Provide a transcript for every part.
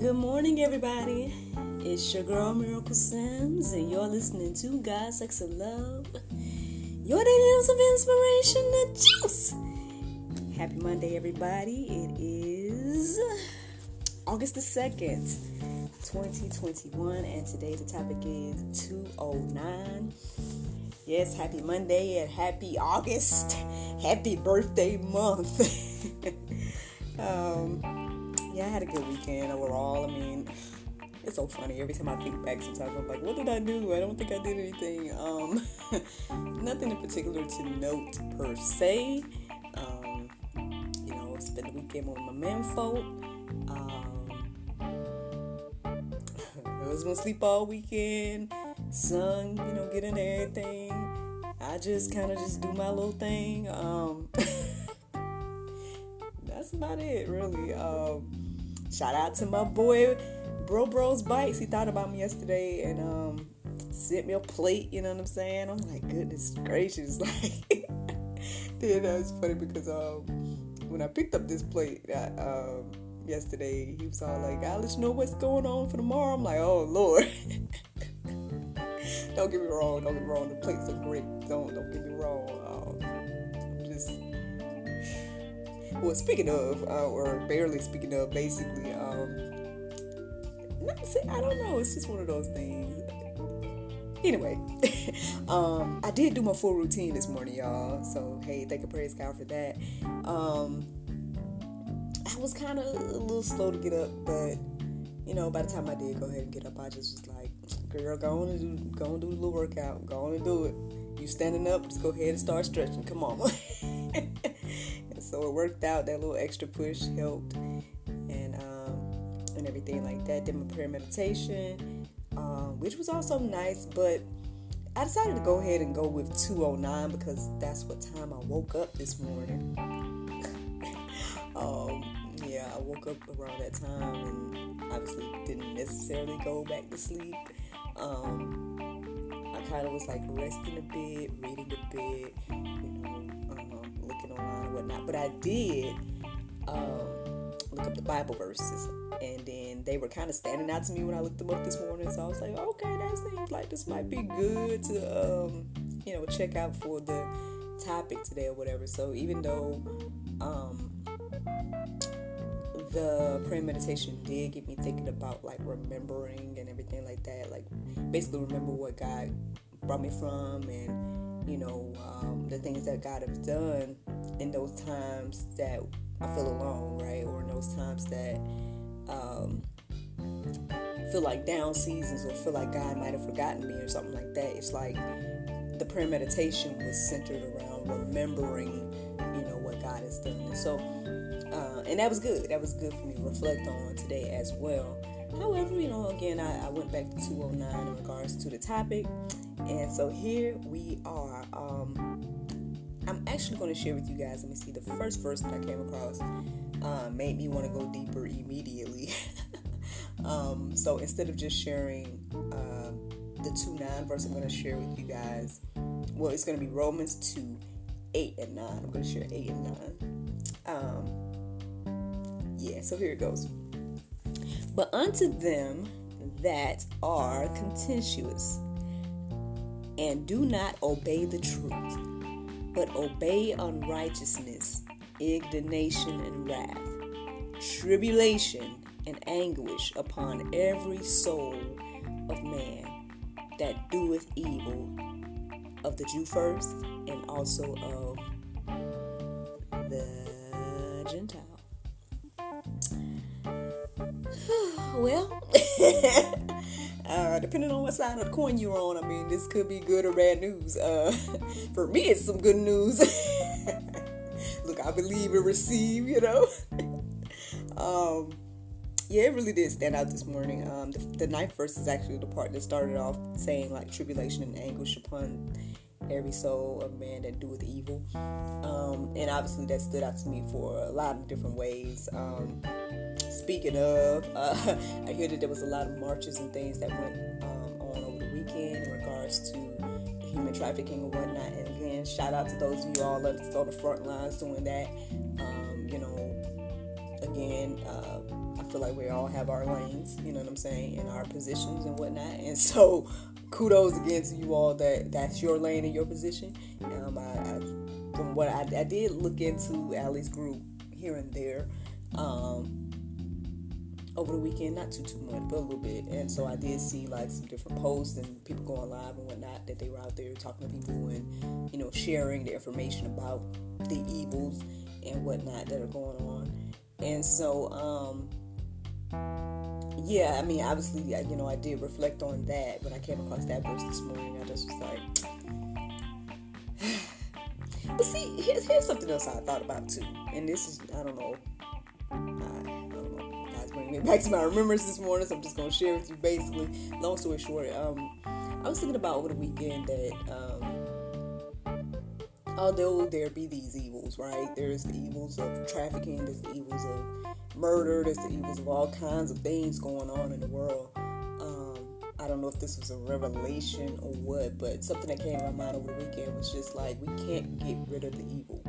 Good morning, everybody. It's your girl, Miracle Sims, and you're listening to God, Sex, and Love. Your daily dose of inspiration and juice. Happy Monday, everybody. It is August the 2nd, 2021, and today the topic is 209. Yes, happy Monday and happy August. Happy birthday month. I had a good weekend overall. I mean, it's so funny. Every time I think back, sometimes I'm like, what did I do? I don't think I did anything. Nothing in particular to note per se. Spent the weekend with my menfolk. I was gonna sleep all weekend. Sun, get into everything. I just kind of do my little thing. That's about it, really. Shout out to my boy, Bro's Bites. He thought about me yesterday and sent me a plate. You know what I'm saying? I'm like, goodness gracious! Like, then it's funny because when I picked up this plate yesterday, he was all like, "I'll let you know what's going on for tomorrow." I'm like, "Oh Lord." Don't get me wrong. The plates are great. Don't get me wrong. Well, speaking of, or barely speaking of, basically, I don't know. It's just one of those things. Anyway, I did do my full routine this morning, y'all. So, hey, thank and praise God for that. I was kind of a little slow to get up, but, by the time I did go ahead and get up, I just was like, girl, go on and do the little workout. Go on and do it. You standing up, just go ahead and start stretching. Come on. So it worked out. That little extra push helped, and everything like that. Did my prayer meditation, which was also nice. But I decided to go ahead and go with 2:09 because that's what time I woke up this morning. I woke up around that time and obviously didn't necessarily go back to sleep. I kind of was like resting a bit, reading a bit, looking online and whatnot. But I did look up the Bible verses, and then they were kind of standing out to me when I looked them up this morning. So I was like, okay, that seems like this might be good to, check out for the topic today or whatever. So even though the prayer meditation did get me thinking about like remembering and everything like that, like basically remember what God brought me from, and the things that God has done in those times that I feel alone, right? Or in those times that feel like down seasons, or feel like God might have forgotten me or something like that. It's like the prayer meditation was centered around remembering, what God has done. And so, and that was good. That was good for me to reflect on today as well. However, again, I went back to 209 in regards to the topic. And so here we are. I'm actually going to share with you guys. Let me see. The first verse that I came across made me want to go deeper immediately. So instead of just sharing the 2:9 verse, I'm going to share with you guys. Well, it's going to be Romans 2:8 and 9. I'm going to share 8 and 9. So here it goes. But unto them that are contentious and do not obey the truth, but obey unrighteousness, indignation and wrath, tribulation and anguish upon every soul of man that doeth evil, of the Jew first, and also of the Gentile. Well, depending on what side of the coin you're on, I mean, this could be good or bad news. For me, it's some good news. Look, I believe and receive, it really did stand out this morning. The 9th verse is actually the part that started off saying, like, tribulation and anguish upon every soul of man that doeth evil. And obviously that stood out to me for a lot of different ways. Speaking of, I hear that there was a lot of marches and things that went on over the weekend in regards to human trafficking and whatnot. And again, shout out to those of you all that's on the front lines doing that. I feel like we all have our lanes, you know what I'm saying, and our positions and whatnot. And so kudos again to you all that's your lane and your position. From what I did look into Allie's group here and there over the weekend, not too much, but a little bit. And so I did see like some different posts and people going live and whatnot, that they were out there talking to people and, you know, sharing the information about the evils and whatnot that are going on. And so, yeah, I mean, obviously, you know, I did reflect on that when I came across that verse this morning. I just was like, but see, here's something else I thought about too. And this is, I don't know, God's bringing me back to my remembrance this morning, so I'm just going to share with you basically. Long story short, I was thinking about over the weekend that, although there be these evils, right? There's the evils of trafficking, there's the evils of murder, there's the evils of all kinds of things going on in the world. I don't know if this was a revelation or what, but something that came to my mind over the weekend was just like, we can't get rid of the evil.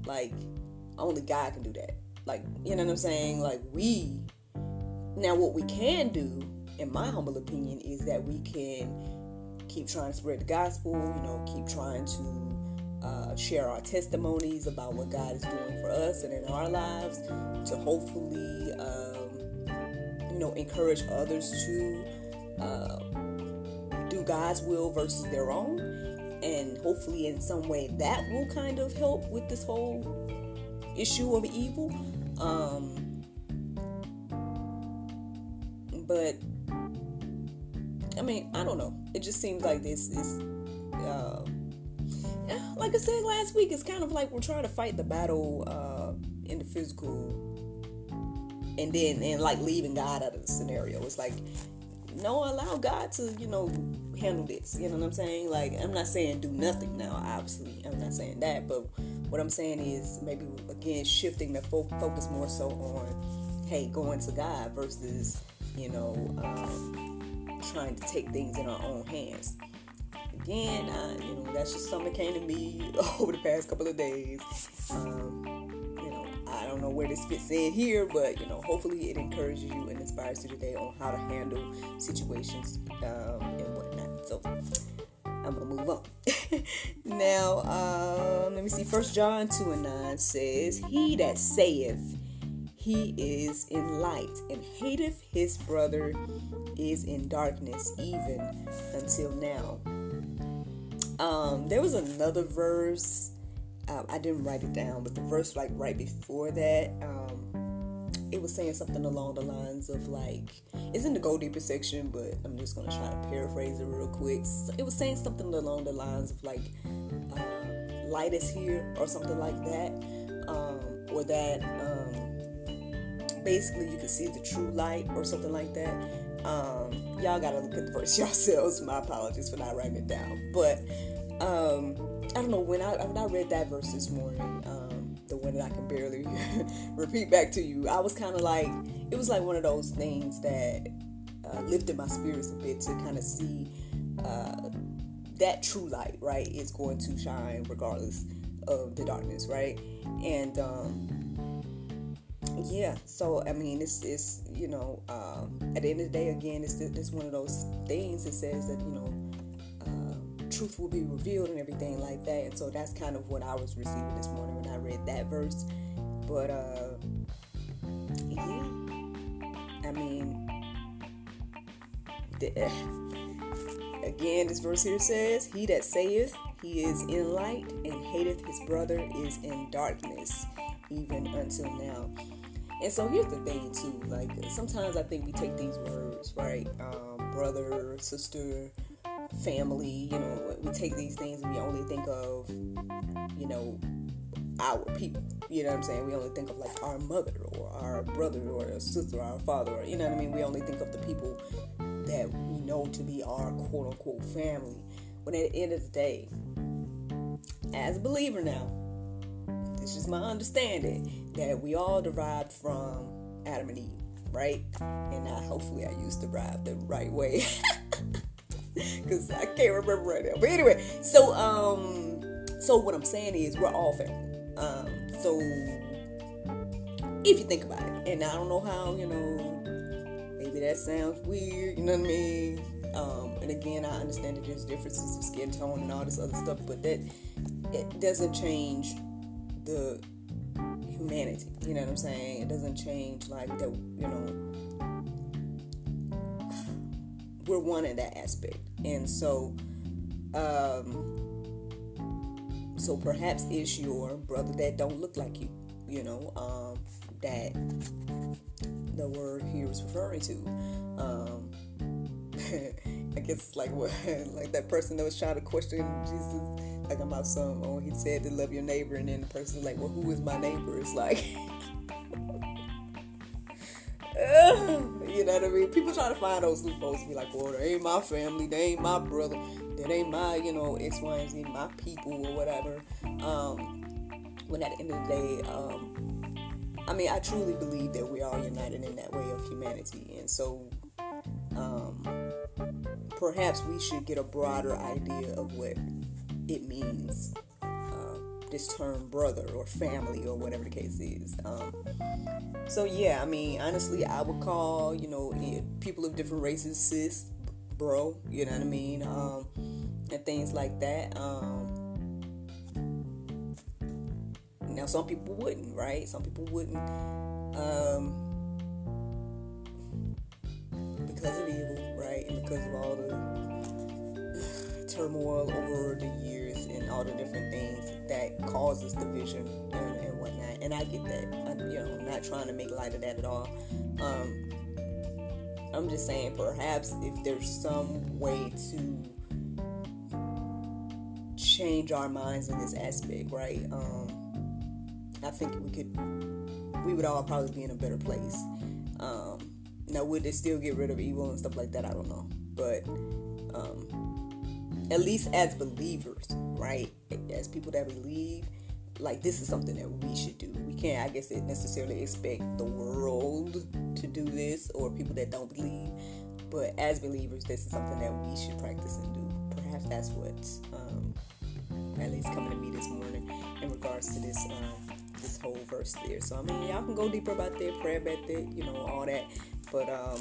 Like, only God can do that. Like, you know what I'm saying? Like, now what we can do, in my humble opinion, is that we can keep trying to spread the gospel, you know, keep trying to share our testimonies about what God is doing for us and in our lives, to hopefully, you know, encourage others to do God's will versus their own. And hopefully in some way that will kind of help with this whole issue of evil. But I mean, I don't know. It just seems like this is like I said last week, it's kind of like we're trying to fight the battle in the physical, and like leaving God out of the scenario. It's like, no, allow God to, you know, handle this. You know what I'm saying? Like, I'm not saying do nothing now, obviously. I'm not saying that. But what I'm saying is maybe, again, shifting the focus more so on, hey, going to God versus, you know, trying to take things in our own hands. Again, you know, that's just something that came to me over the past couple of days. You know, I don't know where this fits in here, but, you know, hopefully it encourages you and inspires you today on how to handle situations and whatnot. So I'm going to move on. Now, let me see. 1 John 2:9 says, "He that saith he is in light, and hateth his brother is in darkness, even until now." There was another verse, I didn't write it down, but the verse like right before that, it was saying something along the lines of like, it's in the Go Deeper section, but I'm just going to try to paraphrase it real quick. So it was saying something along the lines of like, light is here, or something like that, or that basically you can see the true light, or something like that. Y'all gotta look at the verse yourselves. My apologies for not writing it down. But I don't know, when I read that verse this morning, the one that I can barely repeat back to you, I was kind of like, it was like one of those things that lifted my spirits a bit, to kind of see that true light, right, is going to shine regardless of the darkness, right? And yeah, so I mean, it's you know, at the end of the day, again, it's one of those things that says that, you know, truth will be revealed and everything like that. And so that's kind of what I was receiving this morning when I read that verse. But yeah, I mean, again, this verse here says, "He that saith he is in light, and hateth his brother is in darkness, even until now." And so here's the thing too, like, sometimes I think we take these words, right, brother, sister, family, you know, we take these things and we only think of, you know, our people, you know what I'm saying? We only think of like our mother or our brother or our sister or our father, or, you know what I mean? We only think of the people that we know to be our quote unquote family. When at the end of the day, as a believer now, this is my understanding, that we all derived from Adam and Eve, right? And hopefully I used derived the right way, because I can't remember right now. But anyway, so what I'm saying is we're all family. So if you think about it. And I don't know how, maybe that sounds weird, you know what I mean? And again, I understand that there's differences of skin tone and all this other stuff, but that it doesn't change the humanity, you know what I'm saying? It doesn't change like that, we're one in that aspect. And so perhaps it's your brother that don't look like you, that the word here is referring to. I guess it's like what, like that person that was trying to question Jesus, like about he said to love your neighbor, and then the person's like, well, who is my neighbor? It's like, you know what I mean? People try to find those loopholes and be like, well, they ain't my family, they ain't my brother, that ain't my, X, Y, and Z, my people or whatever. When at the end of the day, I truly believe that we are united in that way of humanity. And so, perhaps we should get a broader idea of what it means, this term brother or family or whatever the case is. So yeah, honestly, I would call, people of different races sis, bro, you know what I mean? And things like that. Now some people wouldn't, right? Some people wouldn't, because of evil, right? And because of all the turmoil over the years and all the different things that causes division and whatnot. And I get that. I'm not trying to make light of that at all. I'm just saying, perhaps if there's some way to change our minds in this aspect, right? I think we would all probably be in a better place. Now, would it still get rid of evil and stuff like that? I don't know. But at least as believers, right? As people that believe, like, this is something that we should do. We can't, I guess, necessarily expect the world to do this or people that don't believe. But as believers, this is something that we should practice and do. Perhaps that's what's at least coming to me this morning in regards to this whole verse there. So, y'all can go deeper about that, pray about that, all that. But at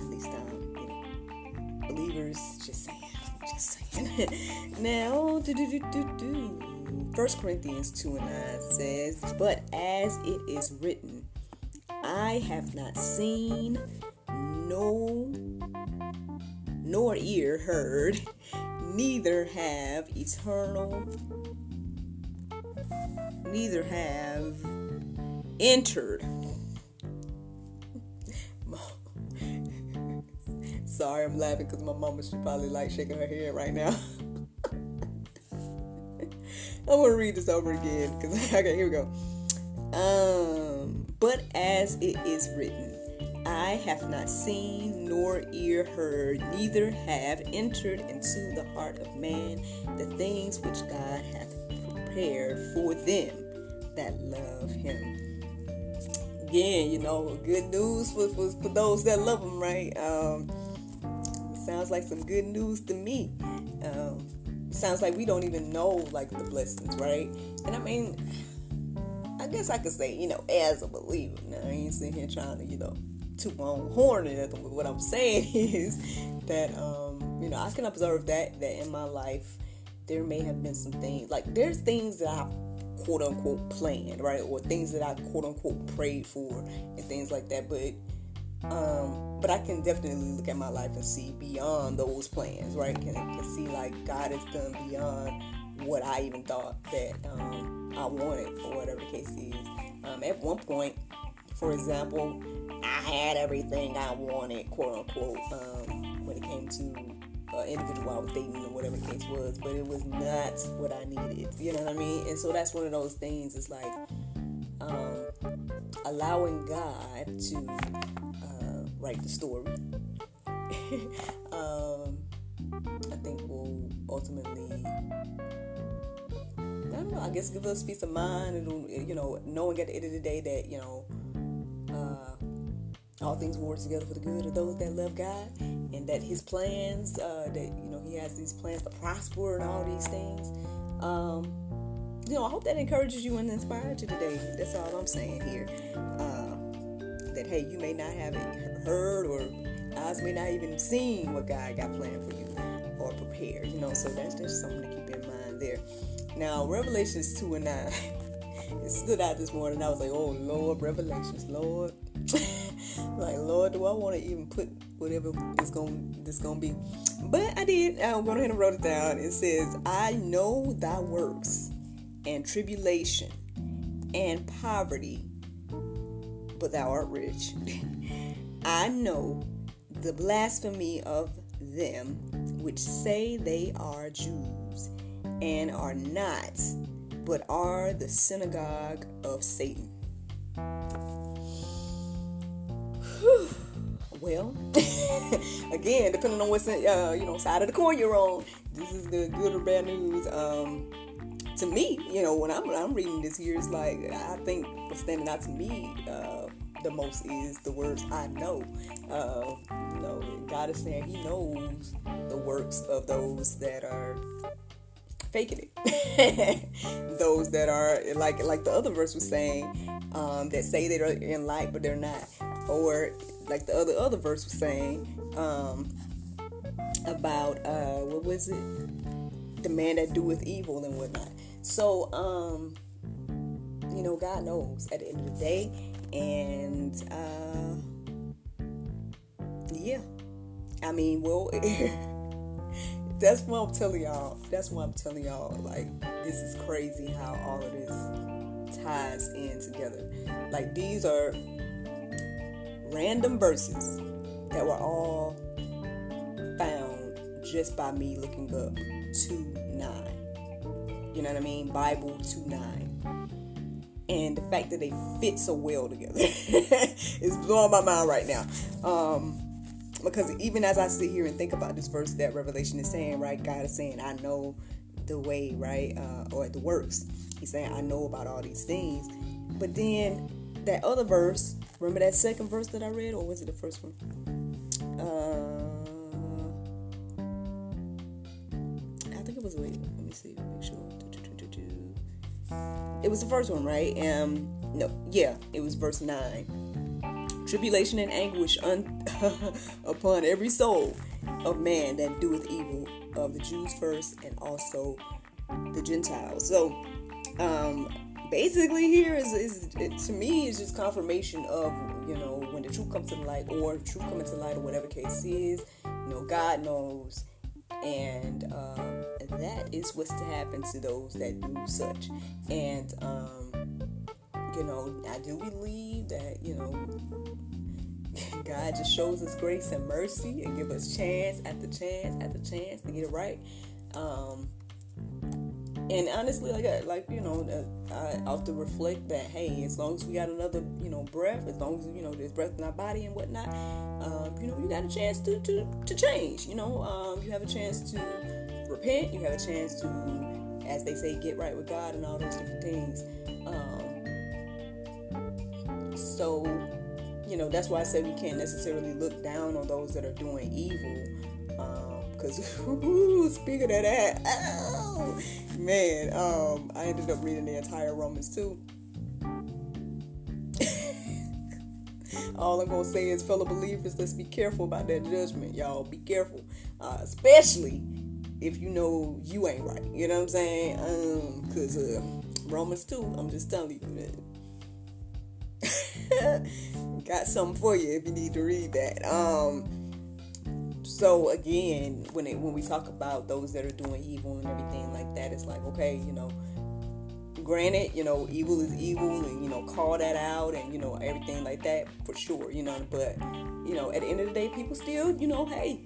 least, believers, just saying. Now, 1 Corinthians 2:9 says, but as it is written, I have not seen, nor ear heard, neither have entered. Sorry, I'm laughing because my mama should probably like shaking her head right now. I'm going to read this over again because, okay, here we go. But as it is written, I have not seen nor ear heard, neither have entered into the heart of man the things which God hath prepared for them that love him. Again, good news for those that love him, right? Sounds like some good news to me. Sounds like we don't even know, like, the blessings, right? And I guess I could say, as a believer. Now, I ain't sitting here trying to, toot my own horn or nothing. But what I'm saying is that, I can observe that in my life, there may have been some things, like, there's things that I quote unquote planned, right? Or things that I quote unquote prayed for and things like that. But I can definitely look at my life and see beyond those plans, right? Can see like God has done beyond what I even thought that I wanted, or whatever the case is. At one point, for example, I had everything I wanted, quote unquote, when it came to individual I was dating or whatever the case was, but it was not what I needed. You know what I mean? And so that's one of those things. It's like allowing God to write the story. I think will ultimately, I don't know, I guess give us peace of mind. It'll, knowing at the end of the day that, all things will work together for the good of those that love God, and that his plans, that, he has these plans to prosper and all these things. I hope that encourages you and inspires you today. That's all I'm saying here. That, hey, you may not have it heard, or eyes may not even seen what God got planned for you or prepared, so that's just something to keep in mind there. Now, Revelations 2 and 9, it stood out this morning. I was like, oh, Lord, Revelations, Lord. Like, Lord, do I want to even put whatever this going to be? But I did. I went ahead and wrote it down. It says, I know thy works and tribulation and poverty, but thou art rich. I know the blasphemy of them which say they are Jews and are not, but are the synagogue of Satan. Whew. Well, again, depending on what side of the coin you're on, this is the good or bad news. To me, when I'm reading this here, it's like, I think what's standing out to me the most is the words I know. God is saying He knows the works of those that are faking it. Those that are like the other verse was saying, that say they're in light but they're not. Or like the other verse was saying, about what was it? The man that doeth evil and whatnot. So God knows at the end of the day. And that's why I'm telling y'all, like, this is crazy how all of this ties in together. Like, these are random verses that were all found just by me looking up 2:9. You know what I mean? Bible 2:9. And the fact that they fit so well together is blowing my mind right now. Because even as I sit here and think about this verse that Revelation is saying, right? God is saying, I know the way, right? Or the works. He's saying, I know about all these things. But then that other verse, remember that second verse that I read? Or was it the first one? I think it was, let me see, make sure. It was the first one, right? It was verse 9. Tribulation and anguish upon every soul of man that doeth evil, of the Jews first, and also the Gentiles. So, basically here is to me, is just confirmation of, when the truth comes to the light, or truth coming to light, or whatever case is, God knows. And that is what's to happen to those that do such. And I do believe that God just shows us grace and mercy and give us chance after chance after chance to get it right. And honestly, I often reflect that, hey, as long as we got another, breath, as long as, there's breath in our body and whatnot, you got a chance to change, you have a chance to repent, you have a chance to, as they say, get right with God and all those different things. So, that's why I say we can't necessarily look down on those that are doing evil. Because, speaking of that, man, I ended up reading the entire Romans 2. All I'm going to say is, fellow believers, let's be careful about that judgment, y'all. Be careful. Especially if you know you ain't right. You know what I'm saying? Because Romans 2, I'm just telling you that. Got something for you if you need to read that. So again, when we talk about those that are doing evil and everything like that, it's like, okay, granted, evil is evil, and call that out, and everything like that for sure, but at the end of the day, people still, hey,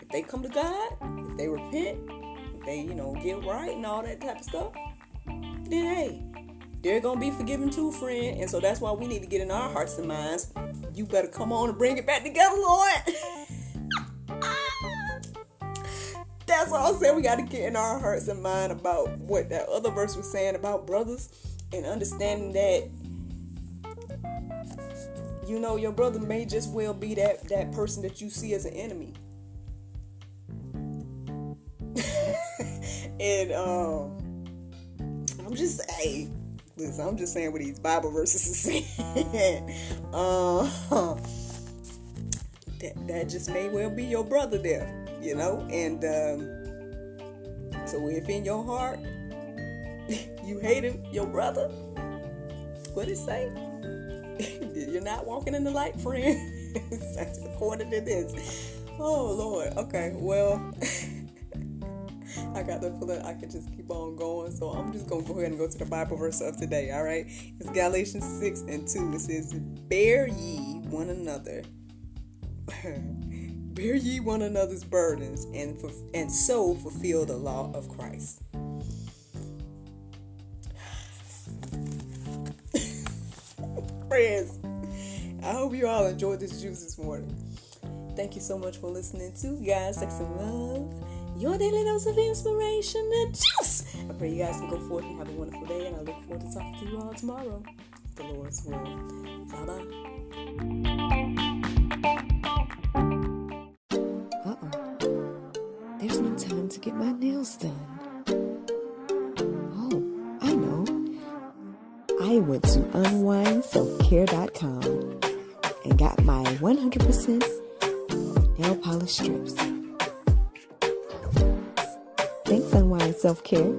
if they come to God, if they repent, if they get right and all that type of stuff, then hey, they're gonna be forgiven too, friend. And so that's why we need to get in our hearts and minds. You better come on and bring it back together, Lord. That's all I'm saying. We got to get in our hearts and mind about what that other verse was saying about brothers, and understanding that, your brother may just well be that person that you see as an enemy. And I'm just listen, I'm just saying what these Bible verses are saying. That just may well be your brother there, and so if in your heart you hate him, your brother, what it say? You're not walking in the light, friend. According to this. Oh Lord. Okay, well, I got to feel I can just keep on going, so I'm just gonna go ahead and go to the Bible verse of today. All right, it's Galatians 6:2. It says, bear ye one another's burdens, and so fulfill the law of Christ. Friends, I hope you all enjoyed this juice this morning. Thank you so much for listening to God, Sex, and Love, your daily dose of inspiration and juice. I pray you guys can go forth and have a wonderful day, and I look forward to talking to you all tomorrow. The Lord's will. Bye-bye. There's no time to get my nails done. Oh, I know. I went to unwindselfcare.com and got my 100% nail polish strips. Thanks, Unwind Self Care.